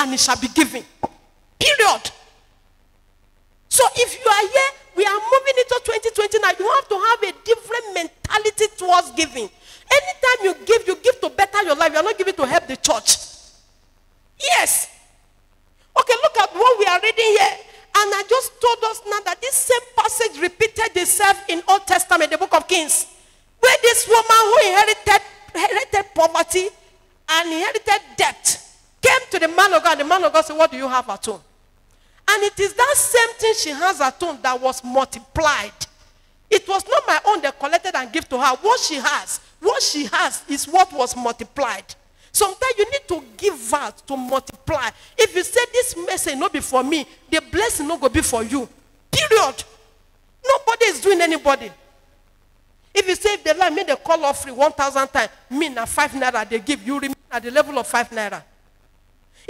and it shall be given. Period. So if you are here, we are moving into 2020 now. You have to have a different mentality towards giving. Anytime you give to better your life. You are not giving to help the church. Yes. Okay, look at what we are reading here. And I just told us now that this same passage repeated itself in Old Testament, the book of Kings. Where this woman who inherited poverty and inherited debt came to the man of God. The man of God said, what do you have at home? And it is that same thing she has at home that was multiplied. It was not my own they collected and give to her. What she has is what was multiplied. Sometimes you need to give out to multiply. If you say this message not be for me, the blessing not go be for you. Period. Nobody is doing anybody. If you say if the Lord made the call offering 1,000 times, me na 5 naira they give, you remain at the level of 5 naira.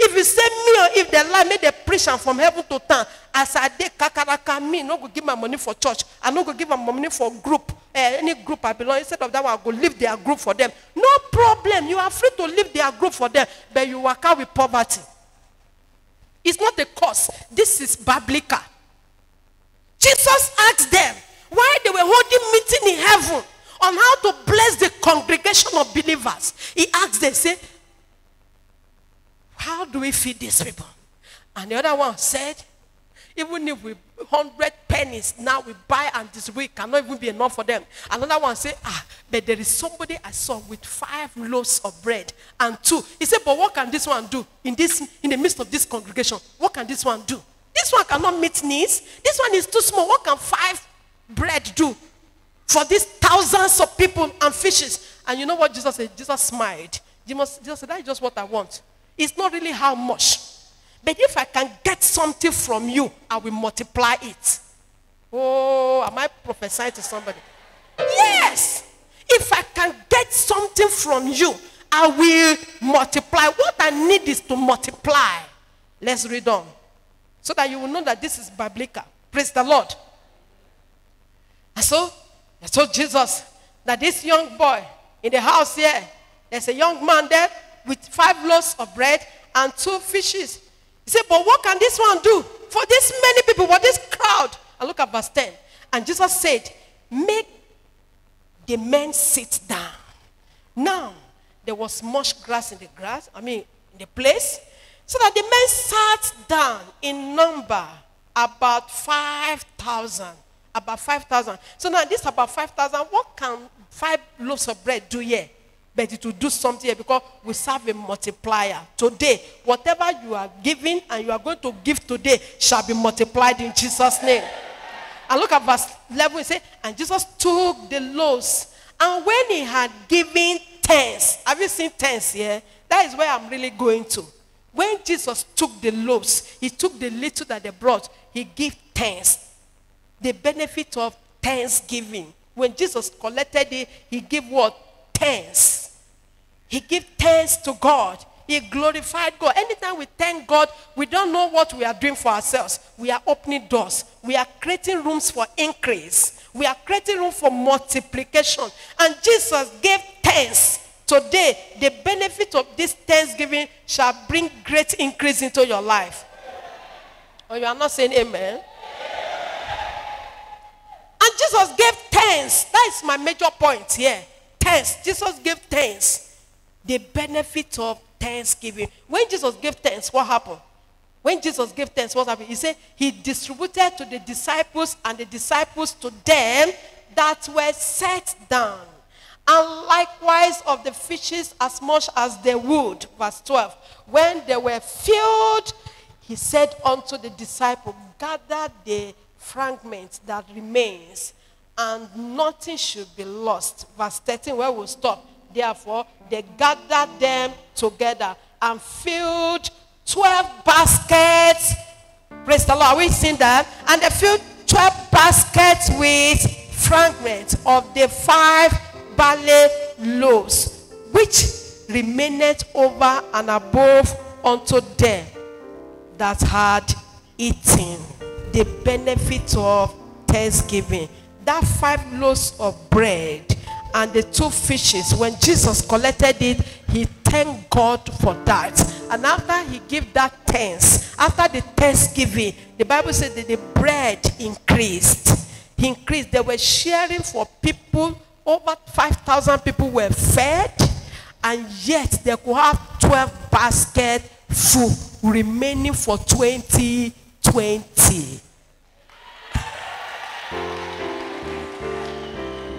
If you say me or if the Lord made the preaching from heaven to town, as I did kakaraka, me no go give my money for church. I no go give my money for group. Any group I belong. Instead of that one, I go leave their group for them. No problem. You are free to leave their group for them. But you work out with poverty. It's not a curse. This is biblical. Jesus asked them why they were holding meeting in heaven on how to bless the congregation of believers. He asked them, say, how do we feed these people? And the other one said, even if we 100 pennies now we buy and distribute, cannot even be enough for them. Another one said, but there is somebody I saw with 5 loaves of bread and 2. He said, but what can this one do in the midst of this congregation? What can this one do? This one cannot meet needs. This one is too small. What can 5 bread do for these thousands of people and fishes? And you know what Jesus said? Jesus smiled. Jesus said, that is just what I want. It's not really how much. But if I can get something from you, I will multiply it. Oh, am I prophesying to somebody? Yes. If I can get something from you, I will multiply. What I need is to multiply. Let's read on. So that you will know that this is biblical. Praise the Lord. And so, I told Jesus that this young boy in the house here, there's a young man there with 5 loaves of bread and 2 fishes. He said, but what can this one do for this many people, for this crowd? And look at verse 10. And Jesus said, make the men sit down. Now, there was much grass in the place, so that the men sat down in number about 5,000. About 5,000. So now this about 5,000, what can 5 loaves of bread do here? But it will do something here because we serve a multiplier. Today, whatever you are giving and you are going to give today shall be multiplied in Jesus' name. And look at verse 11. It says, and Jesus took the loaves, and when he had given thanks, have you seen thanks here? That is where I'm really going to. When Jesus took the loaves, he took the little that they brought, he gave thanks. The benefit of thanksgiving. When Jesus collected it, he gave what? Thanks. He gave thanks to God. He glorified God. Anytime we thank God, we don't know what we are doing for ourselves. We are opening doors. We are creating rooms for increase. We are creating room for multiplication. And Jesus gave thanks. Today, the benefit of this thanksgiving shall bring great increase into your life. Or you are not saying amen? And Jesus gave thanks. That is my major point here. Thanks. Jesus gave thanks. The benefit of thanksgiving. When Jesus gave thanks, what happened? When Jesus gave thanks, what happened? He said he distributed to the disciples and the disciples to them that were set down. And likewise of the fishes as much as they would. Verse 12. When they were filled, he said unto the disciples, gather the fragments that remains, and nothing should be lost. Verse 13, where we'll stop. Therefore, they gathered them together and filled 12 baskets. Praise the Lord. Are we seeing that? And they filled 12 baskets with fragments of the 5 barley loaves, which remained over and above unto them that had eaten. The benefit of thanksgiving. That 5 loaves of bread and the 2 fishes, when Jesus collected it, he thank God for that. And after he gave that thanks, after the thanksgiving, the Bible said that the bread increased. They were sharing for people. Over 5,000 people were fed, and yet they could have 12 baskets full remaining for 2020.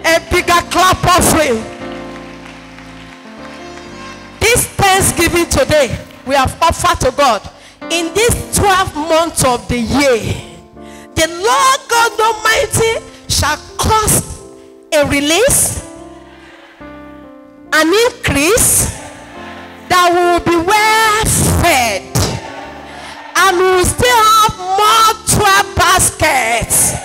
A bigger clap offering. This Thanksgiving today, we have offered to God. In these 12 months of the year, the Lord God Almighty shall cause a release, an increase, that we will be well fed, and we will still have more 12 baskets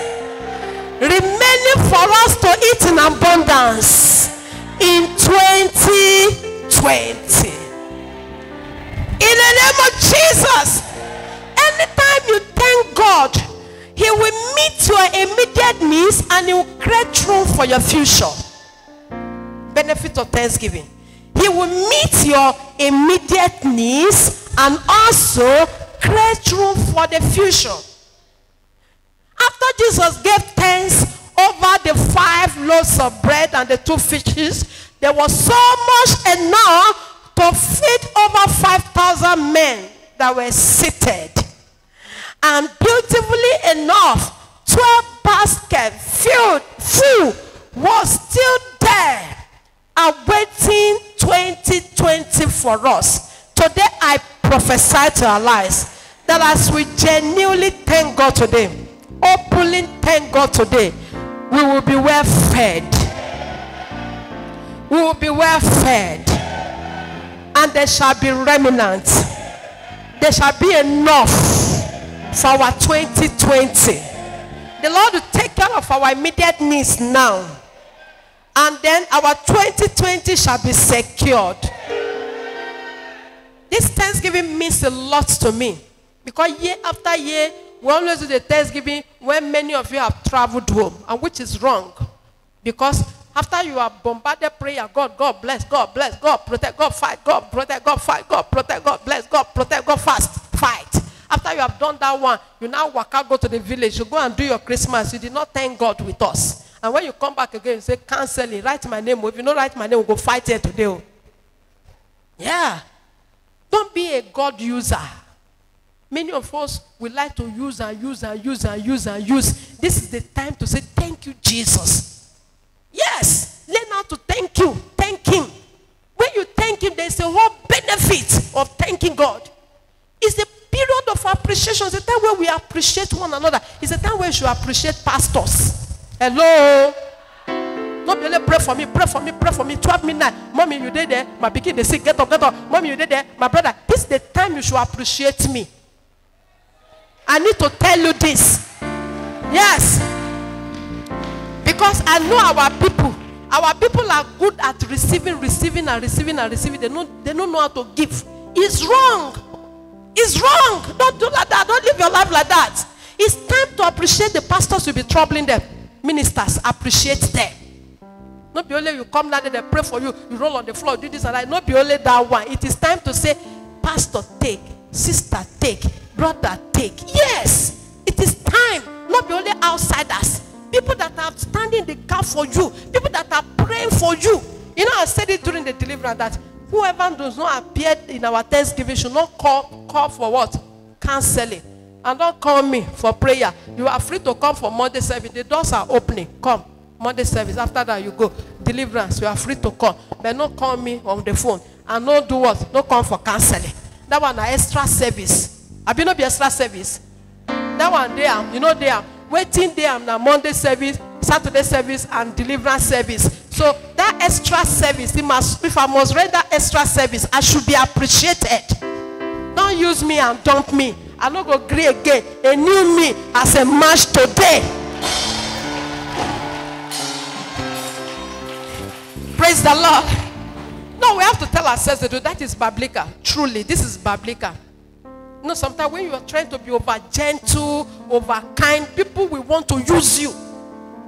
remaining for us to eat in abundance in 2020. In the name of Jesus, anytime you thank God, he will meet your immediate needs and he will create room for your future. Benefit of Thanksgiving. He will meet your immediate needs and also create room for the future. After Jesus gave thanks over the 5 loaves of bread and the 2 fishes, there was so much enough to feed over 5,000 men that were seated. And beautifully enough, 12 baskets filled full was still there, awaiting 2020 for us. Today I prophesy to our lives that as we genuinely thank God today, openly thank God today, we will be well fed. We will be well fed. And there shall be remnants. There shall be enough for our 2020. The Lord will take care of our immediate needs now. And then our 2020 shall be secured. This Thanksgiving means a lot to me. Because year after year, we always do the Thanksgiving when many of you have traveled home. And which is wrong. Because after you have bombarded prayer, God bless, God protect, God fight, God protect, God fight, God protect, God bless, God protect, God fast, fight. After you have done that one, you now walk out, go to the village, you go and do your Christmas. You did not thank God with us. And when you come back again, you say, canceling, write my name. If you don't write my name, we'll go fight here today. Yeah. Don't be a God user. Many of us would like to use and use and use and use and use. This is the time to say, thank you, Jesus. Yes. Learn how to thank you. Thank him. When you thank him, there's a whole benefit of thanking God. It's a period of appreciation. It's a time where we appreciate one another. It's a time where you should appreciate pastors. Hello? Don't be like, pray for me, pray for me, pray for me. 12 midnight. Mommy, you did there. My pikin, they say, get up, get up. Mommy, you did there. My brother, this is the time you should appreciate me. I need to tell you this. Yes. Because I know our people. Our people are good at receiving and receiving and receiving. They don't know how to give. It's wrong. It's wrong. Don't do like that. Don't live your life like that. It's time to appreciate the pastors will be troubling them. Ministers, appreciate them. Not be only you come down there, they pray for you, you roll on the floor, do this and that. Not be only that one. It is time to say, pastor, take. Sister, take. Brother, take. Yes. It is time. Not be only outsiders. People that are standing in the gap for you. People that are praying for you. You know, I said it during the deliverance that whoever does not appear in our Thanksgiving should not call for what? Counseling. And don't call me for prayer. You are free to come for Monday service. The doors are opening. Come. Monday service. After that, you go. Deliverance. You are free to come. But don't call me on the phone. And don't do what? Don't come for counseling. That one is extra service. Have you not be extra service? That one there. You know there. Waiting there now. Monday service, Saturday service, and deliverance service. So that extra service, if I must render extra service, I should be appreciated. Don't use me and dump me. I'm not going to agree again. A new me as a match today. Praise the Lord. No, we have to tell ourselves that that is biblical. Truly, this is biblical. You know, sometimes when you are trying to be over gentle, over kind, people will want to use you.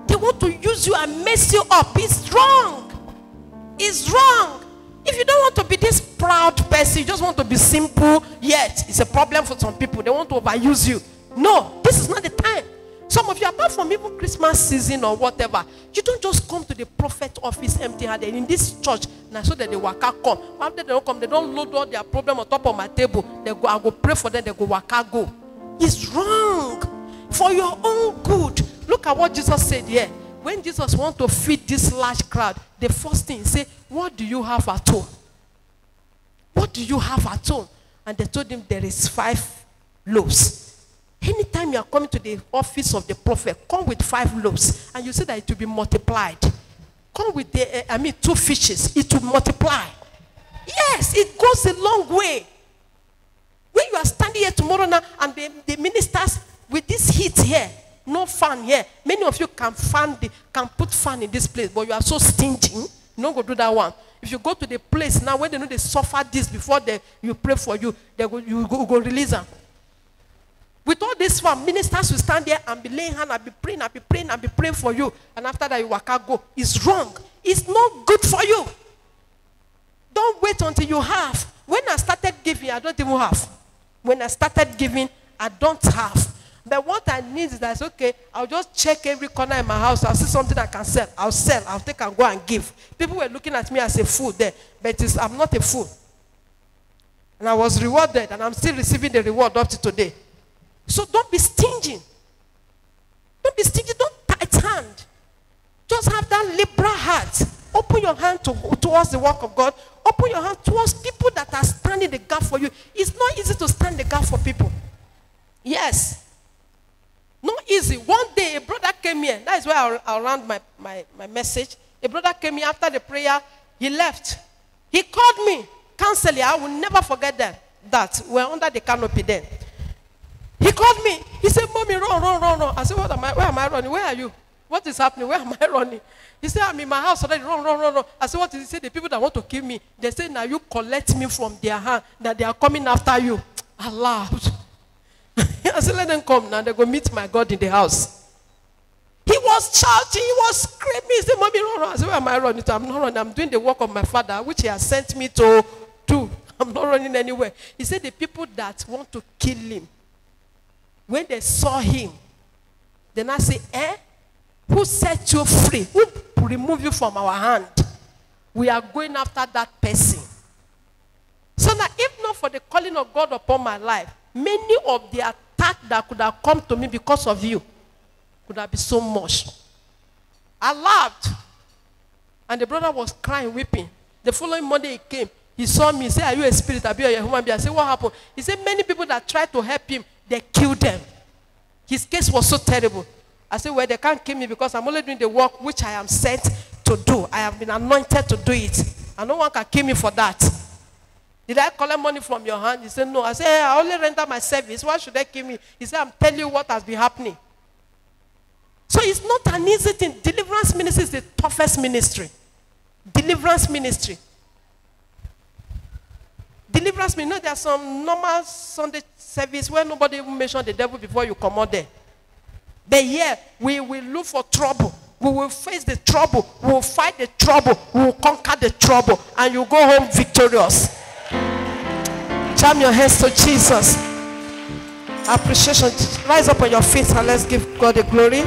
They want to use you and mess you up. It's wrong. It's wrong. If you don't want to be this proud person, you just want to be simple, yet it's a problem for some people. They want to overuse you. No, this is not the time. Some of you, apart from even Christmas season or whatever, you don't just come to the prophet office empty-handed. In this church, now so that they waka come. After they don't come, they don't load all their problem on top of my table. They go, I go pray for them, they go waka go. It's wrong. For your own good. Look at what Jesus said here. When Jesus wants to feed this large crowd, the first thing he said, what do you have at home? What do you have at home? And they told him there is 5 loaves. Anytime you are coming to the office of the prophet, come with 5 loaves, and you see that it will be multiplied. Come with 2 fishes, it will multiply. Yes, it goes a long way. When you are standing here tomorrow now, and the ministers with this heat here, no fan here. Many of you can put fan in this place, but you are so stingy. You don't go do that one. If you go to the place now, when they know they suffer this before you pray for you, you go release them. With all this one, ministers will stand there and be laying hand and be praying for you. And after that, you waka go. It's wrong. It's not good for you. Don't wait until you have. When I started giving, I don't even have. When I started giving, I don't have. But what I need is that, okay, I'll just check every corner in my house. I'll see something I can sell. I'll sell. I'll take and go and give. People were looking at me as a fool there. But I'm not a fool. And I was rewarded. And I'm still receiving the reward up to today. So don't be stingy. Don't be stingy. Don't tight hand. Just have that liberal heart. Open your hand towards the work of God. Open your hand towards people that are standing the gap for you. It's not easy to stand the gap for people. Yes. Not easy. One day a brother came here. That is where I'll round my message. A brother came here after the prayer. He left. He called me. Counselor, I will never forget that. We're under the canopy then. He called me. He said, Mommy, run. I said, where am I running? Where are you? What is happening? Where am I running? He said, I'm in my house already. Run. I said, what is he? He said, the people that want to kill me, they say, now you collect me from their hand, that they are coming after you. I laughed. I said, let them come now. They go meet my God in the house. He was shouting. He was screaming. He said, Mommy, run. I said, where am I running to? I'm not running. I'm doing the work of my Father, which he has sent me to do. I'm not running anywhere. He said, the people that want to kill him, when they saw him, they now say, who set you free? Who removed you from our hand? We are going after that person. So now, if not for the calling of God upon my life, many of the attack that could have come to me because of you could have been so much. I laughed. And the brother was crying, weeping. The following Monday he came. He saw me. He said, are you a spirit? Are you a human being? I said, what happened? He said, many people that tried to help him, they killed them. His case was so terrible. I said, well, they can't kill me because I'm only doing the work which I am sent to do. I have been anointed to do it. And no one can kill me for that. Did I collect money from your hand? He said, no. I said, hey, I only render my service. Why should they kill me? He said, I'm telling you what has been happening. So it's not an easy thing. Deliverance ministry is the toughest ministry. Deliverance ministry. Deliverance ministry. You know, there's some normal Sunday service where nobody even mention the devil before you come out there. But here, we will look for trouble. We will face the trouble. We will fight the trouble. We will conquer the trouble. And you go home victorious. Jam your hands to Jesus. Appreciation. Rise up on your feet and let's give God the glory.